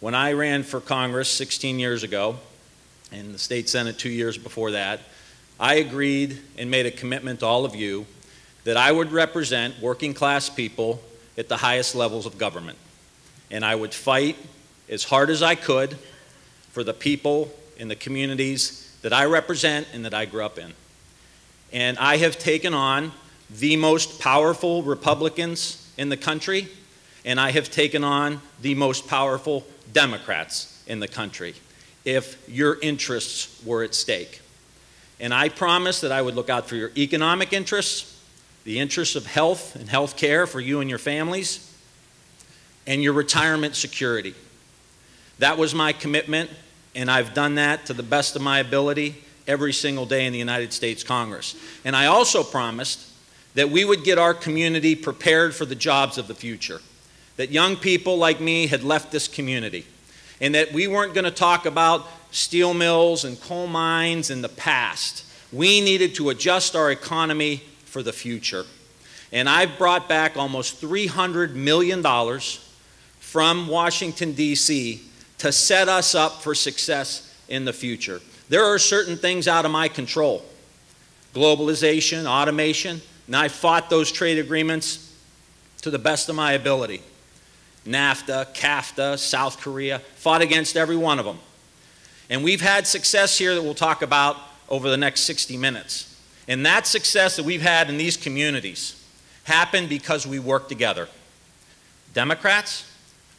When I ran for Congress 16 years ago, and the state Senate 2 years before that, I agreed and made a commitment to all of you that I would represent working class people at the highest levels of government. And I would fight as hard as I could for the people in the communities that I represent and that I grew up in. And I have taken on the most powerful Republicans in the country, and I have taken on the most powerful Democrats in the country if your interests were at stake. And I promised that I would look out for your economic interests, the interests of health and health care for you and your families, and your retirement security. That was my commitment, and I've done that to the best of my ability every single day in the United States Congress. And I also promised that we would get our community prepared for the jobs of the future, that young people like me had left this community, and that we weren't going to talk about steel mills and coal mines in the past. We needed to adjust our economy for the future. And I've brought back almost $300 million from Washington, D.C. to set us up for success in the future. There are certain things out of my control. Globalization, automation, and I fought those trade agreements to the best of my ability. NAFTA, CAFTA, South Korea, fought against every one of them. And we've had success here that we'll talk about over the next 60 minutes. And that success that we've had in these communities happened because we worked together. Democrats,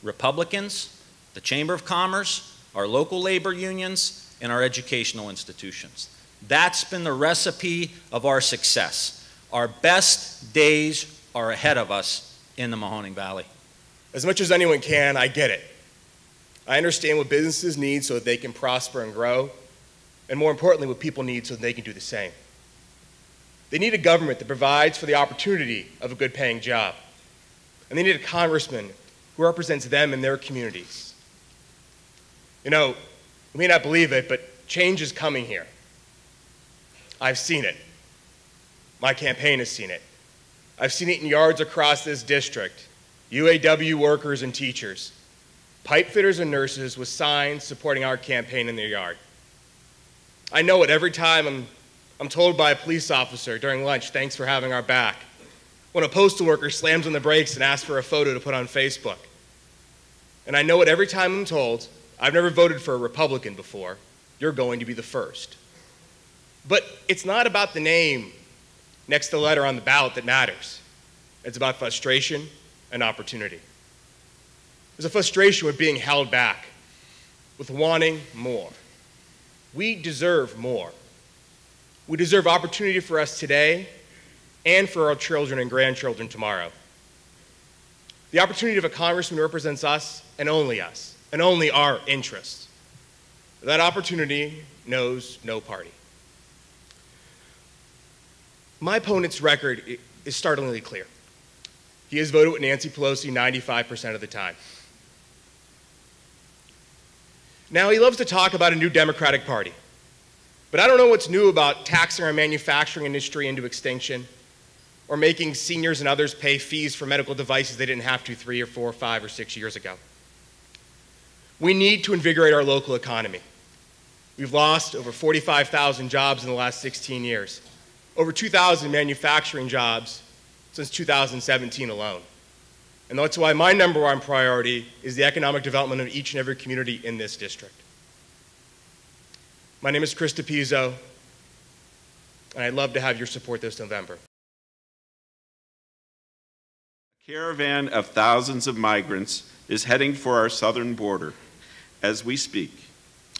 Republicans, the Chamber of Commerce, our local labor unions, and our educational institutions. That's been the recipe of our success. Our best days are ahead of us in the Mahoning Valley. As much as anyone can, I get it. I understand what businesses need so that they can prosper and grow, and more importantly, what people need so that they can do the same. They need a government that provides for the opportunity of a good-paying job, and they need a congressman who represents them and their communities. You know, you may not believe it, but change is coming here. I've seen it. My campaign has seen it. I've seen it in yards across this district. UAW workers and teachers, pipe fitters and nurses with signs supporting our campaign in their yard. I know it every time I'm told by a police officer during lunch, "Thanks for having our back," when a postal worker slams on the brakes and asks for a photo to put on Facebook. And I know it every time I'm told, "I've never voted for a Republican before, you're going to be the first." But it's not about the name next to the letter on the ballot that matters. It's about frustration and opportunity. There's a frustration with being held back, with wanting more. We deserve more. We deserve opportunity for us today and for our children and grandchildren tomorrow. The opportunity of a congressman who represents us, and only our interests. That opportunity knows no party. My opponent's record is startlingly clear. He has voted with Nancy Pelosi 95% of the time. Now, he loves to talk about a new Democratic Party, but I don't know what's new about taxing our manufacturing industry into extinction or making seniors and others pay fees for medical devices they didn't have to 3 or 4 or 5 or 6 years ago. We need to invigorate our local economy. We've lost over 45,000 jobs in the last 16 years, over 2,000 manufacturing jobs since 2017 alone. And that's why my #1 priority is the economic development of each and every community in this district. My name is Chris DePizzo, and I'd love to have your support this November. A caravan of thousands of migrants is heading for our southern border as we speak.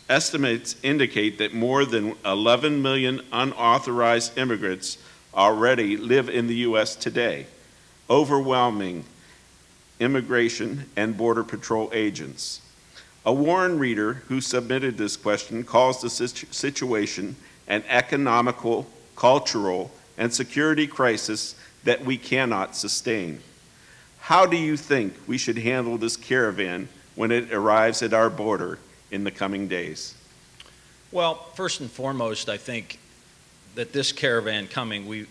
Estimates indicate that more than 11 million unauthorized immigrants already live in the U.S. today, overwhelming Immigration and Border Patrol agents. A Warren reader who submitted this question calls the situation an economical, cultural, and security crisis that we cannot sustain. How do you think we should handle this caravan when it arrives at our border in the coming days? Well, first and foremost, I think that this caravan coming,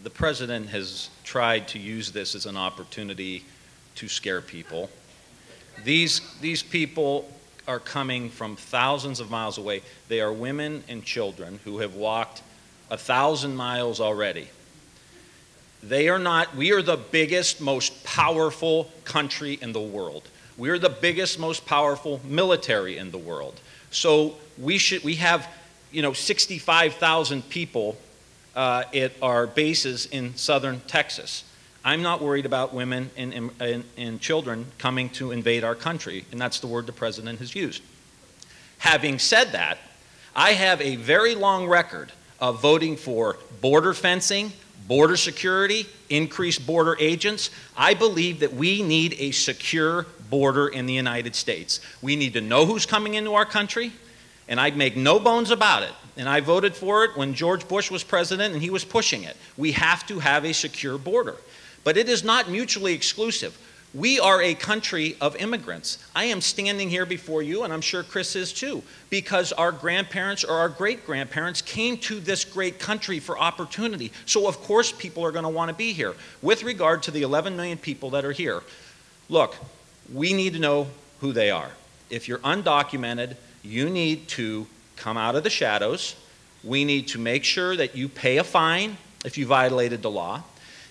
the president has tried to use this as an opportunity to scare people. These people are coming from thousands of miles away. They are women and children who have walked 1,000 miles already. We are the biggest, most powerful country in the world. We are the biggest, most powerful military in the world. So we have, 65,000 people at our bases in southern Texas. I'm not worried about women and children coming to invade our country, and that's the word the president has used. Having said that, I have a very long record of voting for border fencing, border security, increased border agents. I believe that we need a secure border in the United States. We need to know who's coming into our country, and I make no bones about it. And I voted for it when George Bush was president, and he was pushing it. We have to have a secure border. But it is not mutually exclusive. We are a country of immigrants. I am standing here before you, and I'm sure Chris is too, because our grandparents or our great-grandparents came to this great country for opportunity. So of course people are going to want to be here. With regard to the 11 million people that are here, look, we need to know who they are. If you're undocumented, you need to come out of the shadows. We need to make sure that you pay a fine if you violated the law.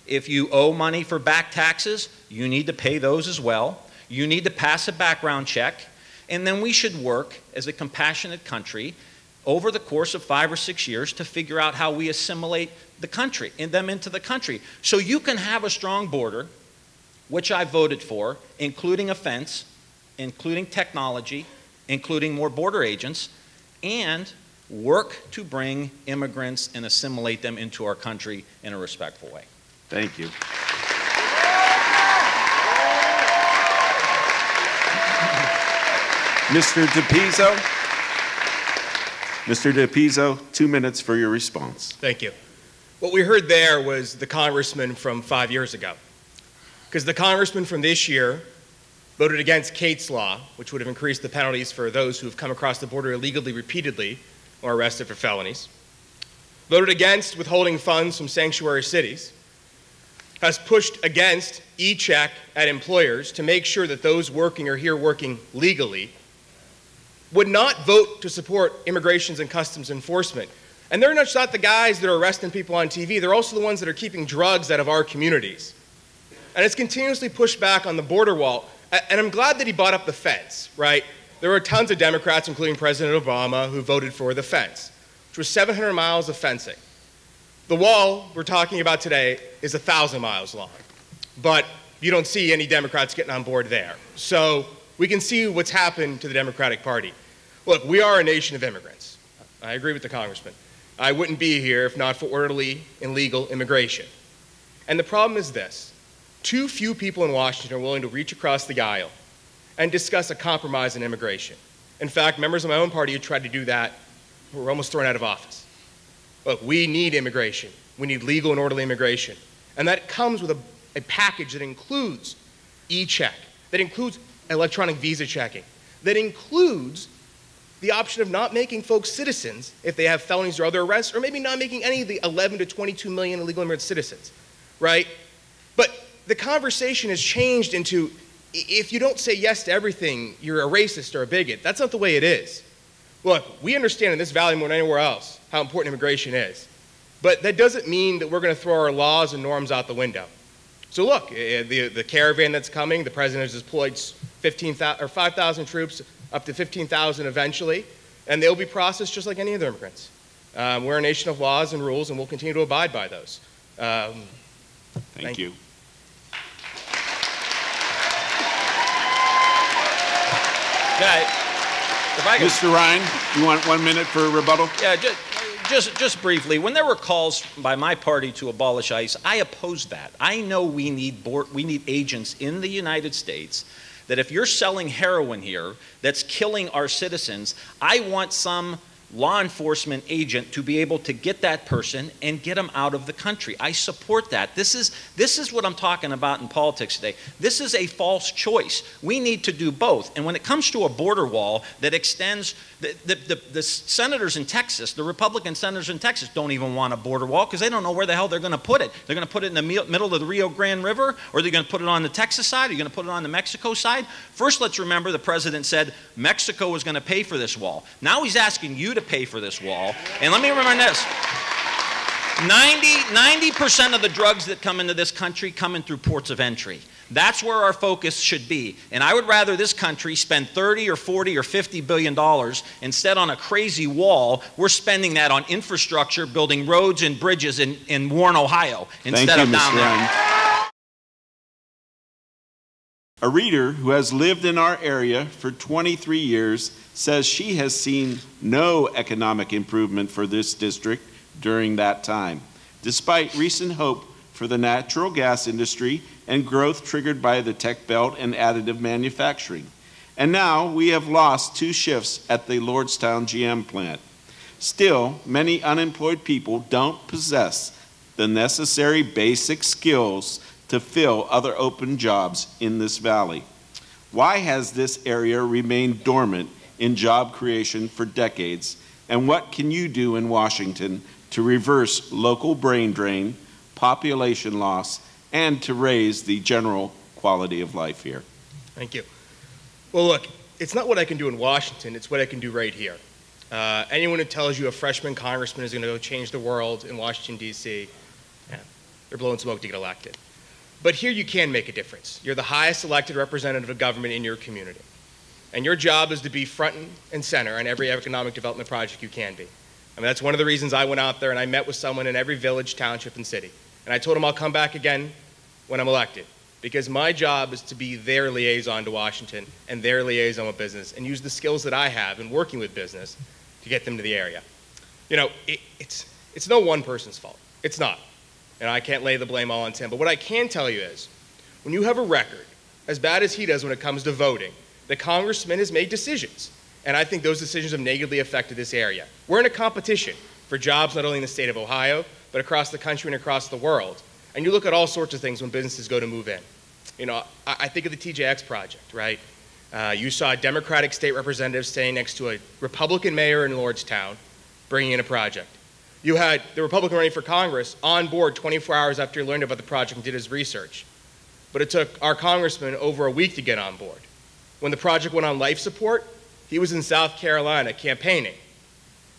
If you owe money for back taxes, you need to pay those as well. You need to pass a background check. And then we should work as a compassionate country over the course of 5 or 6 years to figure out how we assimilate the country and them into the country. So you can have a strong border, which I voted for, including a fence, including technology, including more border agents, and work to bring immigrants and assimilate them into our country in a respectful way. Thank you. Mr. DePizzo. Mr. DePizzo, 2 minutes for your response. Thank you. What we heard there was the congressman from 5 years ago. Because the congressman from this year voted against Kate's law, which would have increased the penalties for those who have come across the border illegally repeatedly or arrested for felonies. Voted against withholding funds from sanctuary cities. Has pushed against e-check at employers to make sure that those working or here working legally would not vote to support Immigrations and Customs Enforcement. And they're not just the guys that are arresting people on TV, they're also the ones that are keeping drugs out of our communities. And it's continuously pushed back on the border wall. And I'm glad that he brought up the fence, right? There were tons of Democrats, including President Obama, who voted for the fence, which was 700 miles of fencing. The wall we're talking about today is 1,000 miles long, but you don't see any Democrats getting on board there. So we can see what's happened to the Democratic Party. Look, we are a nation of immigrants. I agree with the congressman. I wouldn't be here if not for orderly and legal immigration. And the problem is this. Too few people in Washington are willing to reach across the aisle and discuss a compromise in immigration. In fact, members of my own party who tried to do that were almost thrown out of office. Look, we need immigration. We need legal and orderly immigration. And that comes with a package that includes e-check, that includes electronic visa checking, that includes the option of not making folks citizens if they have felonies or other arrests, or maybe not making any of the 11 to 22 million illegal immigrant citizens, right? But the conversation has changed into, if you don't say yes to everything, you're a racist or a bigot. That's not the way it is. Look, we understand in this valley more than anywhere else how important immigration is. But that doesn't mean that we're going to throw our laws and norms out the window. So look, the caravan that's coming, the president has deployed 5,000 troops, up to 15,000 eventually, and they'll be processed just like any other immigrants. We're a nation of laws and rules, and we'll continue to abide by those. Thank you. Mr. Ryan, you want 1 minute for a rebuttal? Yeah, just briefly. When there were calls by my party to abolish ICE, I opposed that. I know we need agents in the United States that if you're selling heroin here that's killing our citizens, I want some law enforcement agent to be able to get that person and get them out of the country. I support that. This is what I'm talking about in politics today. This is a false choice. We need to do both. And when it comes to a border wall that extends, the senators in Texas, the Republican senators in Texas don't even want a border wall because they don't know where the hell they're going to put it. They're going to put it in the middle of the Rio Grande River, or they're going to put it on the Texas side, or you're going to put it on the Mexico side. First, let's remember the president said Mexico was going to pay for this wall. Now he's asking you to pay for this wall. And let me remind this. 90% of the drugs that come into this country come in through ports of entry. That's where our focus should be. And I would rather this country spend 30 or 40 or 50 billion dollars instead on a crazy wall. We're spending that on infrastructure, building roads and bridges in Warren, Ohio, instead of down there. A reader who has lived in our area for 23 years says she has seen no economic improvement for this district during that time, despite recent hope for the natural gas industry and growth triggered by the tech belt and additive manufacturing. And now we have lost 2 shifts at the Lordstown GM plant. Still, many unemployed people don't possess the necessary basic skills to fill other open jobs in this valley. Why has this area remained dormant in job creation for decades? And what can you do in Washington to reverse local brain drain, population loss, and to raise the general quality of life here? Thank you. Well, look, it's not what I can do in Washington, it's what I can do right here. Anyone who tells you a freshman congressman is going to go change the world in Washington, D.C., yeah, they're blowing smoke to get elected. But here you can make a difference. You're the highest elected representative of government in your community. And your job is to be front and center on every economic development project you can be. I mean, that's one of the reasons I went out there and I met with someone in every village, township, and city. And I told them I'll come back again when I'm elected, because my job is to be their liaison to Washington and their liaison with business and use the skills that I have in working with business to get them to the area. You know, it's no one person's fault. It's not. And I can't lay the blame all on Tim. But what I can tell you is, when you have a record as bad as he does when it comes to voting, the congressman has made decisions. And I think those decisions have negatively affected this area. We're in a competition for jobs not only in the state of Ohio, but across the country and across the world. And you look at all sorts of things when businesses go to move in. You know, I think of the TJX project, right? You saw a Democratic state representative standing next to a Republican mayor in Lordstown bringing in a project. You had the Republican running for Congress on board 24 hours after he learned about the project and did his research. But it took our congressman over a week to get on board. When the project went on life support, he was in South Carolina campaigning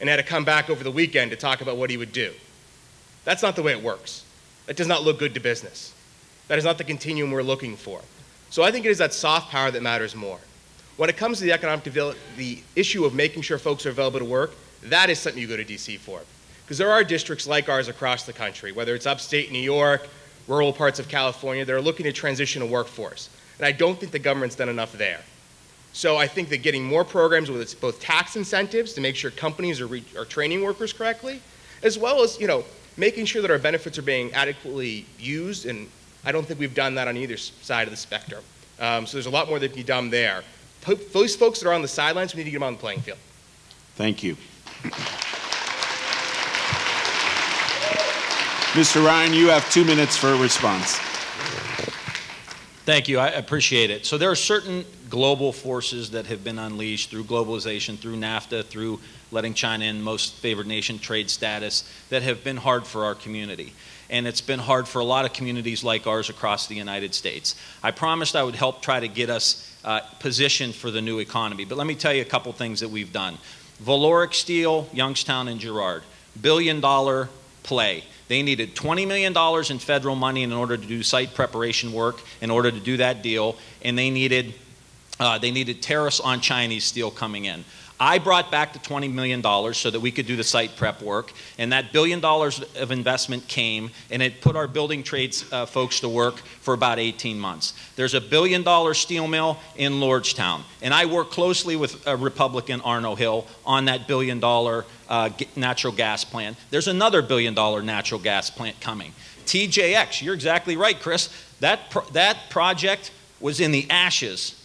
and had to come back over the weekend to talk about what he would do. That's not the way it works. That does not look good to business. That is not the continuum we're looking for. So I think it is that soft power that matters more. When it comes to the economic development, the issue of making sure folks are available to work, that is something you go to DC for. Because there are districts like ours across the country, whether it's upstate New York, rural parts of California, that are looking to transition a workforce. And I don't think the government's done enough there. So I think that getting more programs, whether it's both tax incentives to make sure companies are training workers correctly, as well as, you know, making sure that our benefits are being adequately used, and I don't think we've done that on either side of the spectrum. So there's a lot more that can be done there. Those folks that are on the sidelines, we need to get them on the playing field. Thank you. Mr. Ryan, you have 2 minutes for a response. Thank you. I appreciate it. So there are certain global forces that have been unleashed through globalization, through NAFTA, through letting China in most favored nation trade status, that have been hard for our community. And it's been hard for a lot of communities like ours across the United States. I promised I would help try to get us positioned for the new economy. But let me tell you a couple things that we've done. Valoric Steel, Youngstown, and Girard, $billion play. They needed $20 million in federal money in order to do site preparation work, in order to do that deal, and they needed tariffs on Chinese steel coming in. I brought back the $20 million so that we could do the site prep work, and that $1 billion of investment came, and it put our building trades folks to work for about 18 months. There's a $1 billion steel mill in Lordstown, and I work closely with Republican Arno Hill on that $1 billion natural gas plant. There's another $1 billion natural gas plant coming. TJX, you're exactly right, Chris. That project was in the ashes.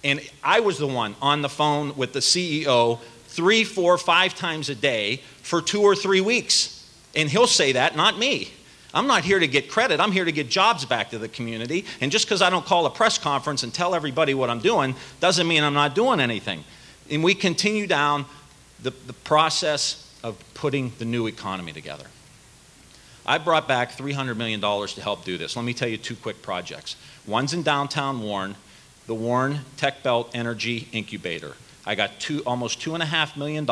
And I was the one on the phone with the CEO 3, 4, 5 times a day for 2 or 3 weeks. And he'll say that, not me. I'm not here to get credit. I'm here to get jobs back to the community. And just because I don't call a press conference and tell everybody what I'm doing doesn't mean I'm not doing anything. And we continue down the process of putting the new economy together. I brought back $300 million to help do this. Let me tell you 2 quick projects. One's in downtown Warren, the Warren Tech Belt Energy Incubator. I got almost $2.5 million,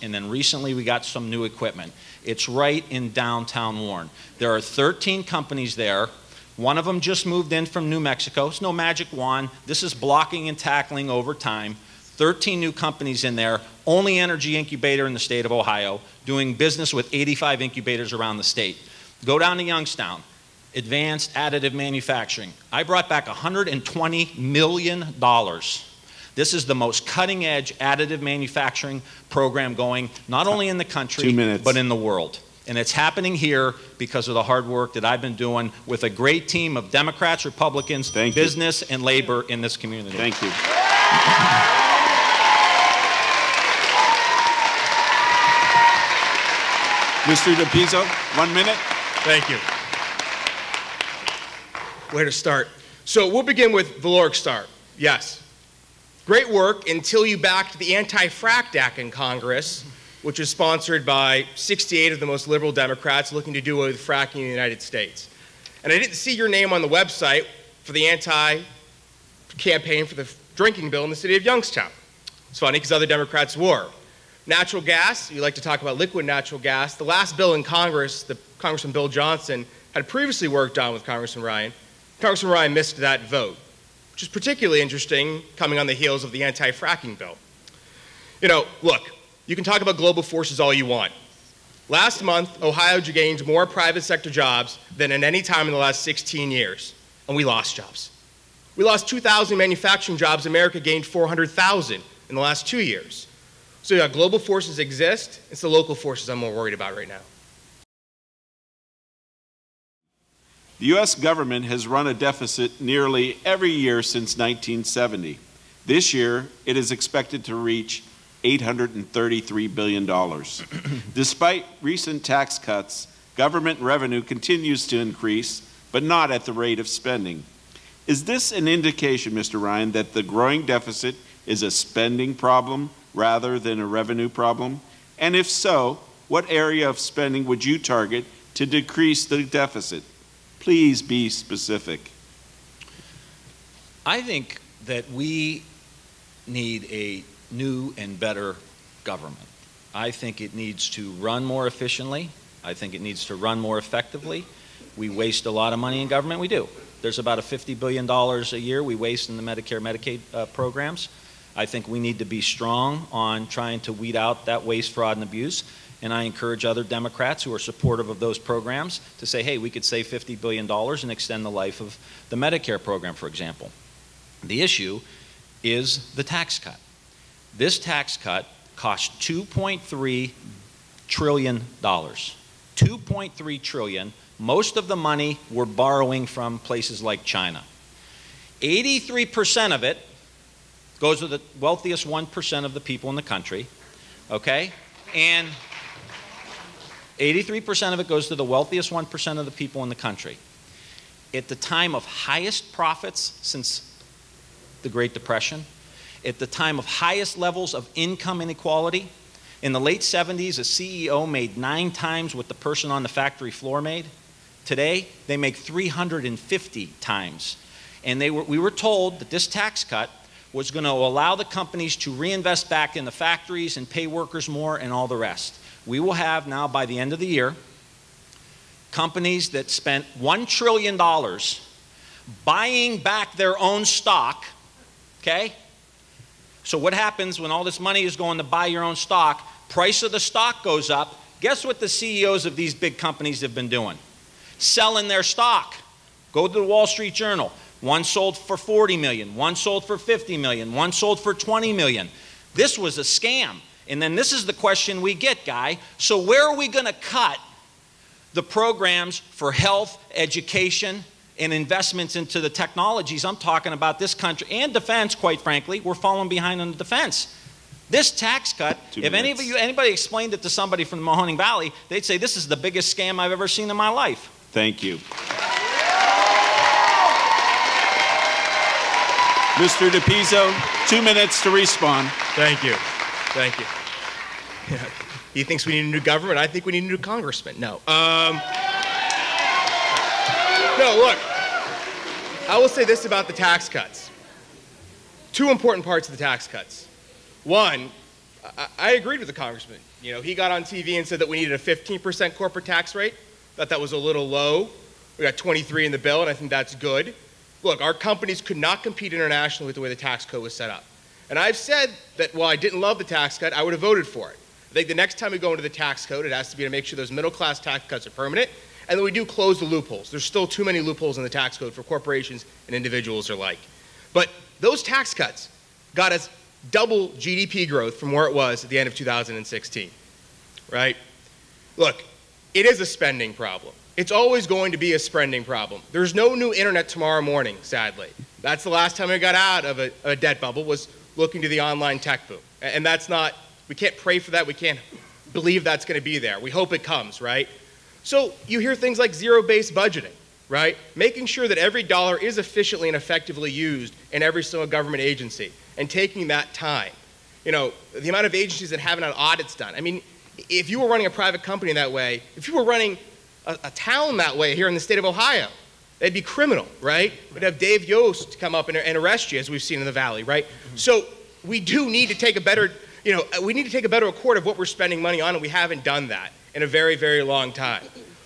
and then recently we got some new equipment. It's right in downtown Warren. There are 13 companies there. One of them just moved in from New Mexico. It's no magic wand. This is blocking and tackling over time. 13 new companies in there, only energy incubator in the state of Ohio, doing business with 85 incubators around the state. Go down to Youngstown, advanced additive manufacturing. I brought back $120 million. This is the most cutting edge additive manufacturing program going, not only in the country, but in the world. And it's happening here because of the hard work that I've been doing with a great team of Democrats, Republicans, business, and labor in this community. Thank you. Mr. DePizzo, 1 minute. Thank you. Where to start? So we'll begin with Valoric Star. Yes. Great work until you backed the Anti-Frack Act in Congress, which was sponsored by 68 of the most liberal Democrats looking to do away with fracking in the United States. And I didn't see your name on the website for the anti-campaign for the drinking bill in the city of Youngstown. It's funny because other Democrats were. Natural gas, you like to talk about liquid natural gas. The last bill in Congress, the Congressman Bill Johnson had previously worked on with Congressman Ryan. Congressman Ryan missed that vote, which is particularly interesting coming on the heels of the anti-fracking bill. You know, look, you can talk about global forces all you want. Last month, Ohio gained more private sector jobs than at any time in the last 16 years, and we lost jobs. We lost 2,000 manufacturing jobs. America gained 400,000 in the last 2 years. So yeah, global forces exist. It's the local forces I'm more worried about right now. The U.S. government has run a deficit nearly every year since 1970. This year, it is expected to reach $833 billion. Despite recent tax cuts, government revenue continues to increase, but not at the rate of spending. Is this an indication, Mr. Ryan, that the growing deficit is a spending problem rather than a revenue problem? And if so, what area of spending would you target to decrease the deficit? Please be specific. I think that we need a new and better government. I think it needs to run more efficiently. I think it needs to run more effectively. We waste a lot of money in government. We do. There's about a $50 billion a year we waste in the Medicare, Medicaid programs. I think we need to be strong on trying to weed out that waste, fraud, and abuse. And I encourage other Democrats who are supportive of those programs to say, hey, we could save $50 billion and extend the life of the Medicare program, for example. The issue is the tax cut. This tax cut cost $2.3 trillion. $2.3 trillion. Most of the money we're borrowing from places like China. 83% of it goes to the wealthiest 1% of the people in the country, okay? And 83% of it goes to the wealthiest 1% of the people in the country. At the time of highest profits since the Great Depression, at the time of highest levels of income inequality, in the late 70s, a CEO made 9 times what the person on the factory floor made. Today, they make 350 times. And we were told that this tax cut was going to allow the companies to reinvest back in the factories and pay workers more and all the rest. We will have now, by the end of the year, companies that spent $1 trillion buying back their own stock, okay? So what happens when all this money is going to buy your own stock, price of the stock goes up, guess what the CEOs of these big companies have been doing? Selling their stock. Go to the Wall Street Journal. One sold for $40 million, one sold for $50 million, one sold for $20 million. This was a scam. And then this is the question we get, Guy. So where are we going to cut the programs for health, education, and investments into the technologies I'm talking about this country, and defense, quite frankly? We're falling behind on the defense. This tax cut, if anybody explained it to somebody from the Mahoning Valley, they'd say this is the biggest scam I've ever seen in my life. Thank you. Mr. DePizzo, 2 minutes to respond. Thank you. Thank you. Yeah. He thinks we need a new government. I think we need a new congressman. No. No, look. I will say this about the tax cuts. Two important parts of the tax cuts. One, I agreed with the congressman. You know, he got on TV and said that we needed a 15% corporate tax rate. Thought that was a little low. We got 23 in the bill, and I think that's good. Look, our companies could not compete internationally with the way the tax code was set up. And I've said that while I didn't love the tax cut, I would have voted for it. I think the next time we go into the tax code, it has to be to make sure those middle-class tax cuts are permanent, and that we do close the loopholes. There's still too many loopholes in the tax code for corporations and individuals alike. But those tax cuts got us double GDP growth from where it was at the end of 2016, right? Look, it is a spending problem. It's always going to be a spending problem. There's no new internet tomorrow morning, sadly. That's the last time we got out of a debt bubble, was looking to the online tech boom. And that's not, we can't pray for that. We can't believe that's going to be there. We hope it comes, right? So you hear things like zero-based budgeting, right? Making sure that every dollar is efficiently and effectively used in every single government agency, and taking that time. You know, the amount of agencies that haven't had audits done. I mean, if you were running a private company that way, if you were running a town that way here in the state of Ohio, that'd be criminal, right? We'd have Dave Yost come up and arrest you, as we've seen in the Valley, right? So we do need to take a better, you know, we need to take a better accord of what we're spending money on, and we haven't done that in a very, very long time.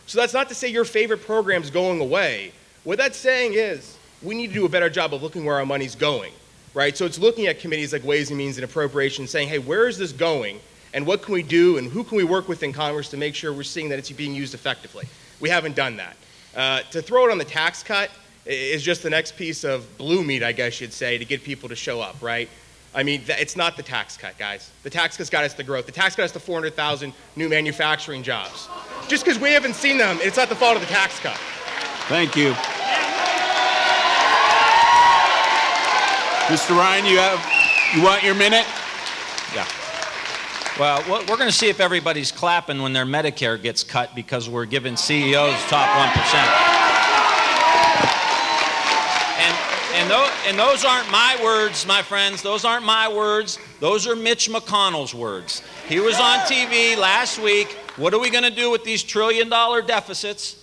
So that's not to say your favorite program's going away. What that's saying is we need to do a better job of looking where our money's going, right? So it's looking at committees like Ways and Means and Appropriations, saying, hey, where is this going, and what can we do, and who can we work with in Congress to make sure we're seeing that it's being used effectively? We haven't done that. To throw it on the tax cut is just the next piece of blue meat, I guess you'd say, to get people to show up, right? I mean, it's not the tax cut, guys. The tax cut's got us the growth. The tax cut us the 400,000 new manufacturing jobs. Just because we haven't seen them, it's not the fault of the tax cut. Thank you. Mr. Ryan, you want your minute? Yeah. Well, we're going to see if everybody's clapping when their Medicare gets cut because we're giving CEOs top 1%. And those aren't my words, my friends. Those aren't my words. Those are Mitch McConnell's words. He was on TV last week. What are we going to do with these trillion-dollar deficits?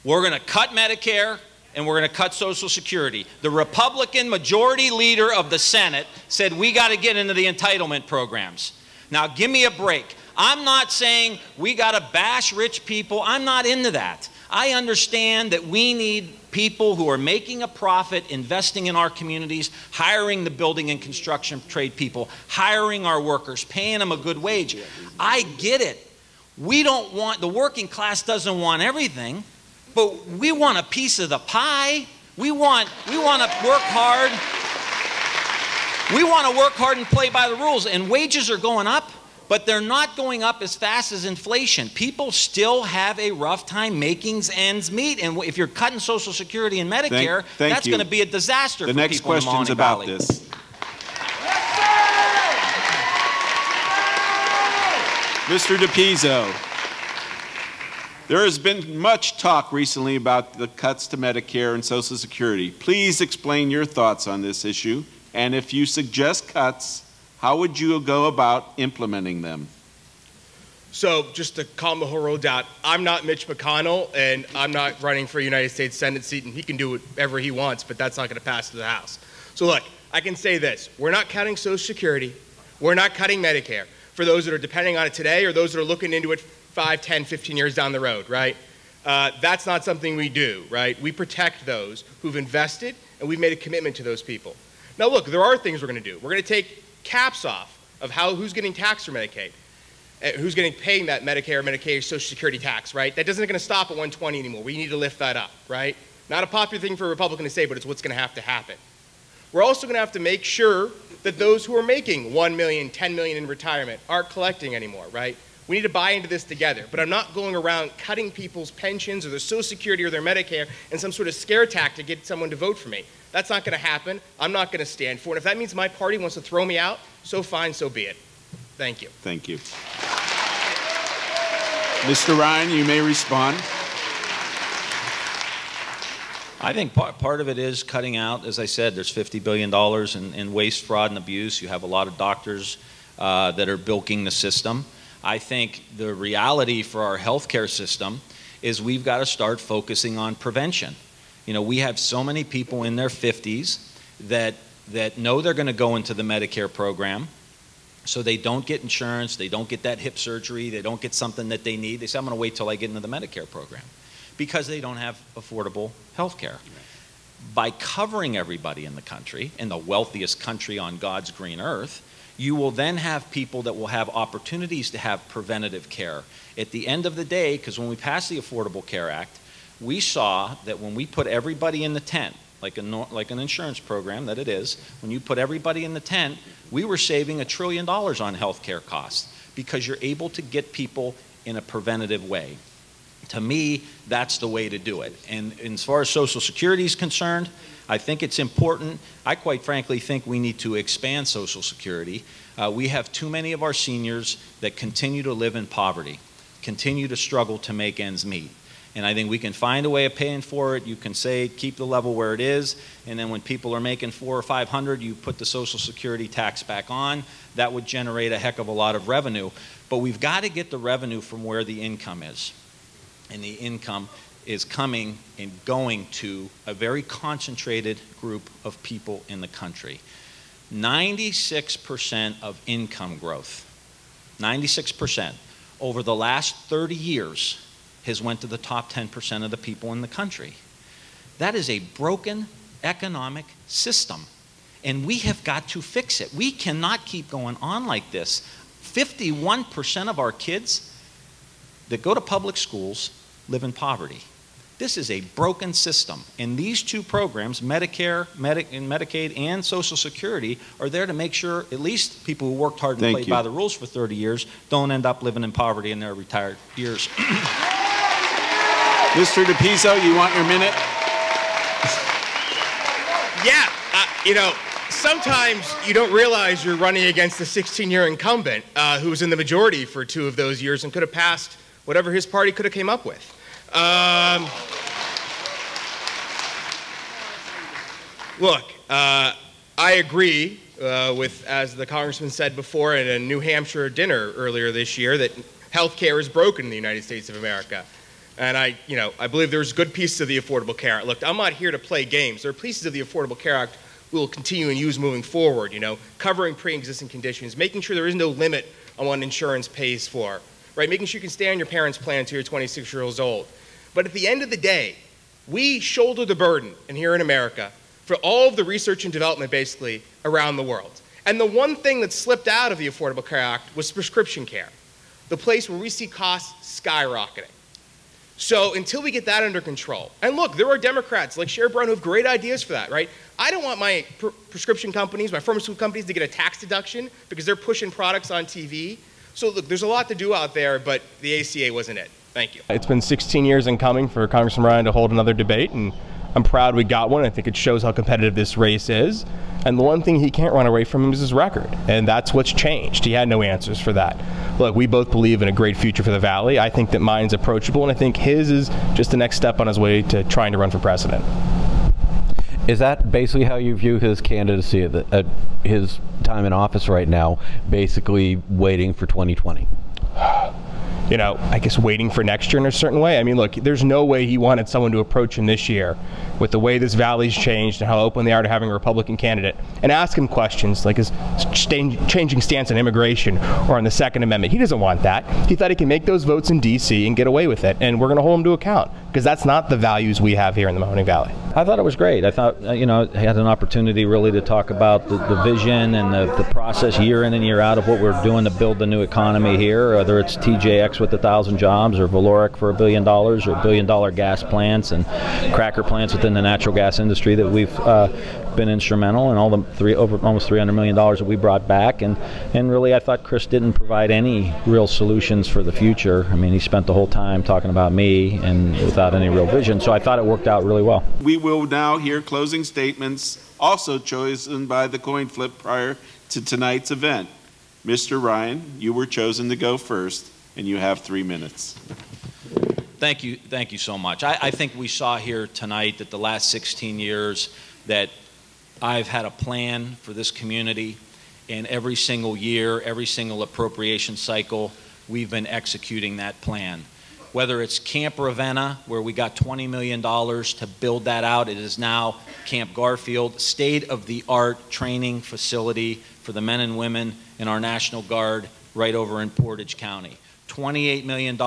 We're going to cut Medicare, and we're going to cut Social Security. The Republican majority leader of the Senate said we got to get into the entitlement programs. Now, give me a break. I'm not saying we got to bash rich people. I'm not into that. I understand that we need people who are making a profit, investing in our communities, hiring the building and construction trade people, hiring our workers, paying them a good wage. I get it. We don't want, the working class doesn't want everything, but we want a piece of the pie. We want to work hard. We want to work hard and play by the rules, and wages are going up, but they're not going up as fast as inflation. People still have a rough time making ends meet, and if you're cutting Social Security and Medicare, that's going to be a disaster for people in the Mahoning Valley. The next question's about this. Mr. DePizzo, there has been much talk recently about the cuts to Medicare and Social Security. Please explain your thoughts on this issue, and if you suggest cuts, how would you go about implementing them? So just to calm the whole world down, I'm not Mitch McConnell, and I'm not running for a United States Senate seat, and he can do whatever he wants, but that's not going to pass through the House. So look, I can say this. We're not cutting Social Security. We're not cutting Medicare for those that are depending on it today or those that are looking into it 5, 10, 15 years down the road, right? That's not something we do, right? We protect those who've invested, and we've made a commitment to those people. Now look, there are things we're going to do. We're going to take caps off of who's getting taxed for Medicaid, who's getting paying that Medicare, Social Security tax, right? That isn't going to stop at 120 anymore. We need to lift that up, right? Not a popular thing for a Republican to say, but it's what's going to happen. We're also going to have to make sure that those who are making $1 million, $10 million in retirement aren't collecting anymore, right? We need to buy into this together, but I'm not going around cutting people's pensions or their Social Security or their Medicare in some sort of scare tactic to get someone to vote for me. That's not going to happen. I'm not going to stand for it. If that means my party wants to throw me out so fine, so be it. Thank you. Thank you. Mr. Ryan, you may respond. I think part of it is cutting out, as I said, there's $50 billion in waste, fraud, and abuse. You have a lot of doctors that are bilking the system. I think the reality for our healthcare system is we've got to start focusing on prevention. You know, we have so many people in their 50s that know they're going to go into the Medicare program, so they don't get insurance, they don't get that hip surgery, they don't get something that they need. They say, I'm going to wait till I get into the Medicare program, because they don't have affordable health care. By covering everybody in the country, in the wealthiest country on God's green earth, you will then have people that will have opportunities to have preventative care. At the end of the day, because when we passed the Affordable Care Act, we saw that when we put everybody in the tent, like an insurance program that it is, when you put everybody in the tent, we were saving $1 trillion on health care costs, because you're able to get people in a preventative way. To me, that's the way to do it. And as far as Social Security is concerned, I think it's important. I quite frankly think we need to expand Social Security. We have too many of our seniors that continue to live in poverty, continue to struggle to make ends meet. And I think we can find a way of paying for it. You can say, keep the level where it is, and then when people are making $400 or $500, you put the Social Security tax back on. That would generate a heck of a lot of revenue. But we've got to get the revenue from where the income is. And the income is coming and going to a very concentrated group of people in the country. 96% of income growth, 96% over the last 30 years has went to the top 10% of the people in the country. That is a broken economic system, and we have got to fix it. We cannot keep going on like this. 51% of our kids that go to public schools live in poverty. This is a broken system, and these two programs, Medicare, Medicaid, and Social Security, are there to make sure at least people who worked hard and played by the rules for 30 years don't end up living in poverty in their retired years. Mr. DePizzo, you want your minute? Yeah, you know, sometimes you don't realize you're running against a 16-year incumbent who was in the majority for 2 of those years and could have passed whatever his party could have came up with. Look, I agree with, as the congressman said before at a New Hampshire dinner earlier this year, that health care is broken in the United States of America. And I believe there's good pieces of the Affordable Care Act. Look, I'm not here to play games. There are pieces of the Affordable Care Act we will continue and use moving forward, covering pre-existing conditions, making sure there is no limit on what insurance pays for, right? Making sure you can stay on your parents' plan until you're 26 years old. But at the end of the day, we shoulder the burden here in America for all of the research and development basically around the world. And the one thing that slipped out of the Affordable Care Act was prescription care, the place where we see costs skyrocketing. So until we get that under control, and look, there are Democrats like Sherrod Brown who have great ideas for that, right? I don't want my prescription companies, my pharmaceutical companies to get a tax deduction because they're pushing products on TV. So look, there's a lot to do out there, but the ACA wasn't it. Thank you. It's been 16 years in coming for Congressman Ryan to hold another debate, and I'm proud we got one. I think it shows how competitive this race is. And the one thing he can't run away from is his record. And that's what's changed. He had no answers for that. Look, we both believe in a great future for the Valley. I think that mine's approachable, and I think his is just the next step on his way to trying to run for president. Is that basically how you view his candidacy at his time in office right now, basically waiting for 2020? I guess waiting for next year in a certain way. I mean, look, there's no way he wanted someone to approach him this year with the way this valley's changed and how open they are to having a Republican candidate and ask him questions like his changing stance on immigration or on the Second Amendment. He doesn't want that. He thought he can make those votes in D.C. and get away with it, and we're going to hold him to account because that's not the values we have here in the Mahoning Valley. I thought it was great. I thought, he had an opportunity really to talk about the vision and the process year in and year out of what we're doing to build the new economy here, whether it's TJX with 1,000 jobs or Valoric for $1 billion or $1 billion gas plants and cracker plants within the natural gas industry that we've been instrumental in all the almost $300 million that we brought back. And really I thought Chris didn't provide any real solutions for the future. I mean, he spent the whole time talking about me and without any real vision. So I thought it worked out really well. We will now hear closing statements, also chosen by the coin flip prior to tonight's event. Mr. Ryan, you were chosen to go first, and you have 3 minutes. Thank you so much. I think we saw here tonight that the last 16 years that I've had a plan for this community, and every single year, every single appropriation cycle, we've been executing that plan. Whether it's Camp Ravenna, where we got $20 million to build that out, it is now Camp Garfield, state-of-the-art training facility for the men and women in our National Guard right over in Portage County. $28 million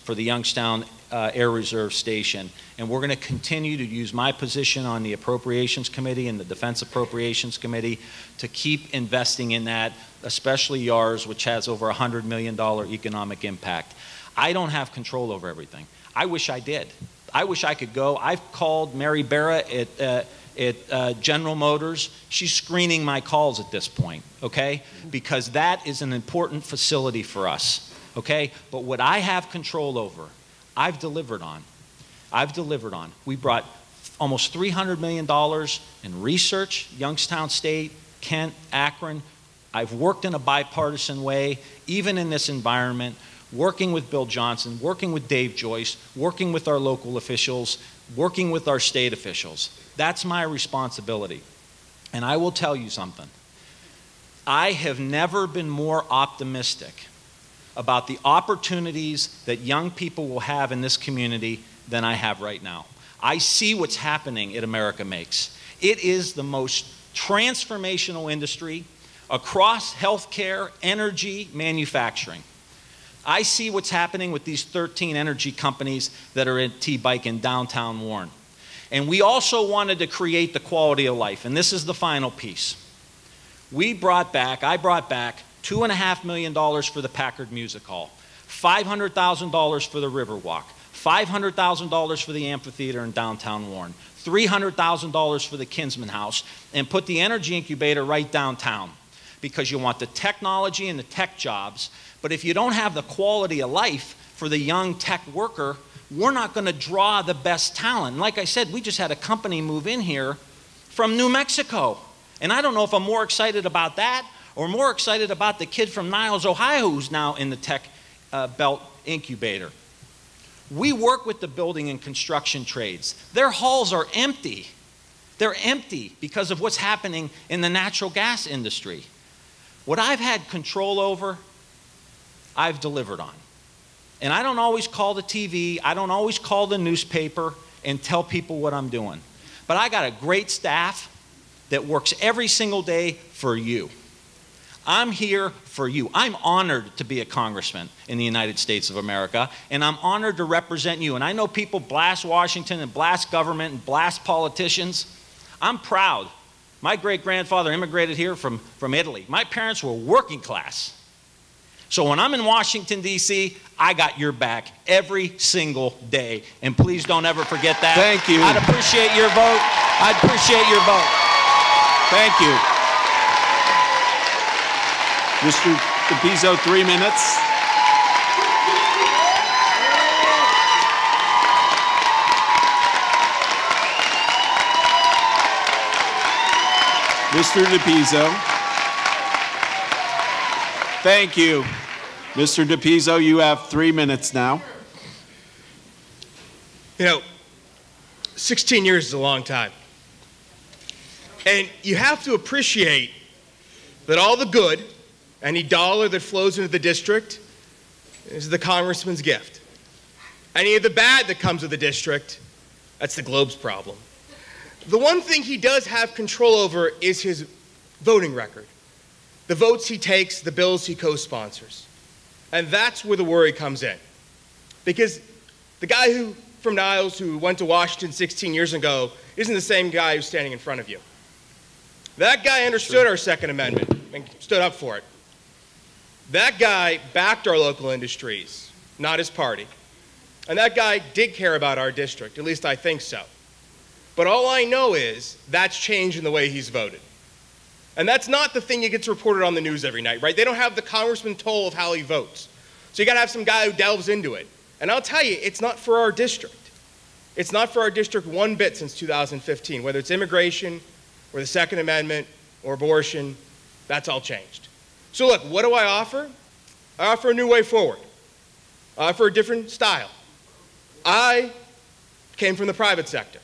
for the Youngstown Air Reserve Station. And we're going to continue to use my position on the Appropriations Committee and the Defense Appropriations Committee to keep investing in that, especially yours, which has over $100 million economic impact. I don't have control over everything. I wish I did. I wish I could go. I've called Mary Barra at General Motors. She's screening my calls at this point, okay? Because that is an important facility for us, okay? But what I have control over, I've delivered on. I've delivered on. We brought almost $300 million in research, Youngstown State, Kent, Akron. I've worked in a bipartisan way, even in this environment, working with Bill Johnson, working with Dave Joyce, working with our local officials, working with our state officials. That's my responsibility. And I will tell you something. I have never been more optimistic about the opportunities that young people will have in this community than I have right now. I see what's happening at America Makes. It is the most transformational industry across healthcare, energy, manufacturing. I see what's happening with these 13 energy companies that are at T-Bike in downtown Warren. And we also wanted to create the quality of life, and this is the final piece. I brought back $2.5 million for the Packard Music Hall, $500,000 for the Riverwalk, $500,000 for the amphitheater in downtown Warren, $300,000 for the Kinsman House, and put the energy incubator right downtown, because you want the technology and the tech jobs. But if you don't have the quality of life for the young tech worker, we're not going to draw the best talent. And like I said, we just had a company move in here from New Mexico. And I don't know if I'm more excited about that or more excited about the kid from Niles, Ohio, who's now in the tech belt incubator. We work with the building and construction trades. Their halls are empty. They're empty because of what's happening in the natural gas industry. What I've had control over, I've delivered on. And I don't always call the TV, I don't always call the newspaper and tell people what I'm doing. But I got a great staff that works every single day for you. I'm here for you. I'm honored to be a congressman in the United States of America, and I'm honored to represent you. And I know people blast Washington and blast government and blast politicians. I'm proud. My great-grandfather immigrated here from Italy. My parents were working class. So when I'm in Washington, D.C., I got your back every single day. And please don't ever forget that. Thank you. I'd appreciate your vote. I'd appreciate your vote. Thank you. Mr. DePizzo, 3 minutes. Mr. DePizzo. Thank you. Mr. DePizzo, you have 3 minutes now. You know, 16 years is a long time. And you have to appreciate that all the good, any dollar that flows into the district, is the congressman's gift. Any of the bad that comes with the district, that's the Globe's problem. The one thing he does have control over is his voting record. The votes he takes, the bills he co-sponsors. And that's where the worry comes in. Because the guy from Niles who went to Washington 16 years ago isn't the same guy who's standing in front of you. That guy understood our Second Amendment and stood up for it. That guy backed our local industries, not his party. And that guy did care about our district, at least I think so. But all I know is that's changed in the way he's voted. And that's not the thing that gets reported on the news every night, right? They don't have the congressman toll of how he votes. So you got to have some guy who delves into it. And I'll tell you, it's not for our district. It's not for our district one bit since 2015, whether it's immigration or the Second Amendment or abortion. That's all changed. So look, what do I offer? I offer a new way forward. I offer a different style. I came from the private sector.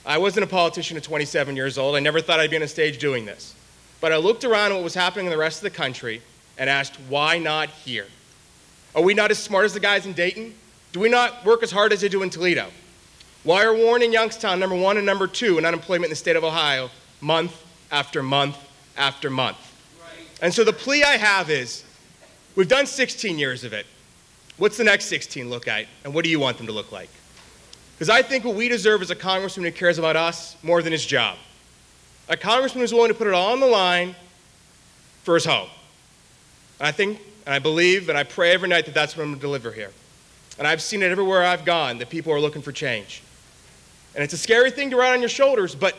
I wasn't a politician at 27 years old. I never thought I'd be on a stage doing this. But I looked around at what was happening in the rest of the country and asked, why not here? Are we not as smart as the guys in Dayton? Do we not work as hard as they do in Toledo? Why are Warren and Youngstown number 1 and number 2 in unemployment in the state of Ohio month after month after month? Right. And so the plea I have is, we've done 16 years of it. What's the next 16 look like, and what do you want them to look like? Because I think what we deserve is a congressman who cares about us more than his job. A congressman who's willing to put it all on the line for his home. And I think, and I believe, and I pray every night that that's what I'm going to deliver here. And I've seen it everywhere I've gone, that people are looking for change. And it's a scary thing to ride on your shoulders, but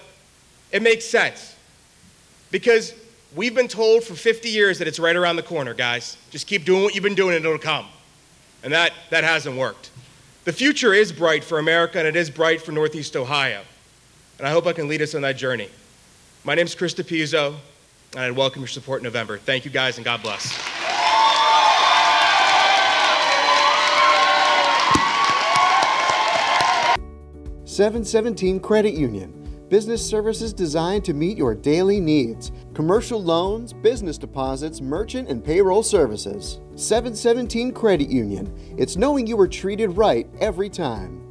it makes sense. Because we've been told for 50 years that it's right around the corner, guys. Just keep doing what you've been doing and it'll come. And that hasn't worked. The future is bright for America, and it is bright for Northeast Ohio. And I hope I can lead us on that journey. My name's Chris DePizzo, and I'd welcome your support in November. Thank you, guys, and God bless. .717 Credit Union. Business services designed to meet your daily needs. Commercial loans, business deposits, merchant and payroll services. .717 Credit Union. It's knowing you were treated right every time.